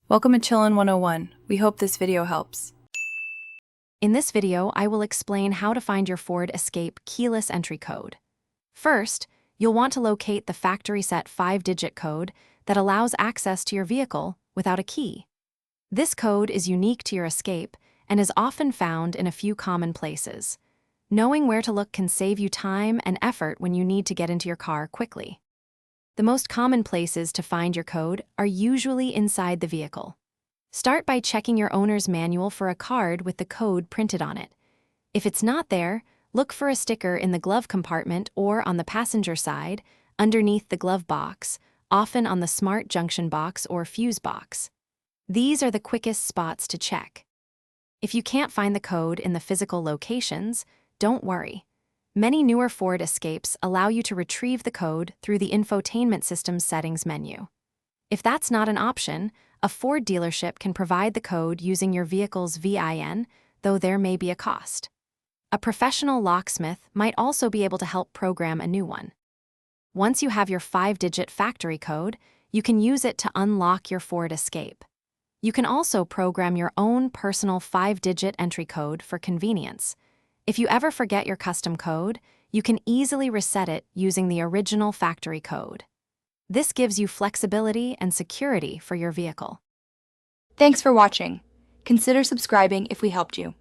Welcome to Chillin' 101. We hope this video helps. In this video, I will explain how to find your Ford Escape keyless entry code. First, you'll want to locate the factory set 5-digit code that allows access to your vehicle without a key. This code is unique to your Escape and is often found in a few common places. Knowing where to look can save you time and effort when you need to get into your car quickly. The most common places to find your code are usually inside the vehicle. Start by checking your owner's manual for a card with the code printed on it. If it's not there, look for a sticker in the glove compartment or on the passenger side, underneath the glove box, often on the smart junction box or fuse box. These are the quickest spots to check. If you can't find the code in the physical locations, don't worry. Many newer Ford Escapes allow you to retrieve the code through the infotainment system's settings menu. If that's not an option, a Ford dealership can provide the code using your vehicle's VIN, though there may be a cost. A professional locksmith might also be able to help program a new one. Once you have your 5-digit factory code, you can use it to unlock your Ford Escape. You can also program your own personal 5-digit entry code for convenience. If you ever forget your custom code, you can easily reset it using the original factory code. This gives you flexibility and security for your vehicle. Thanks for watching. Consider subscribing if we helped you.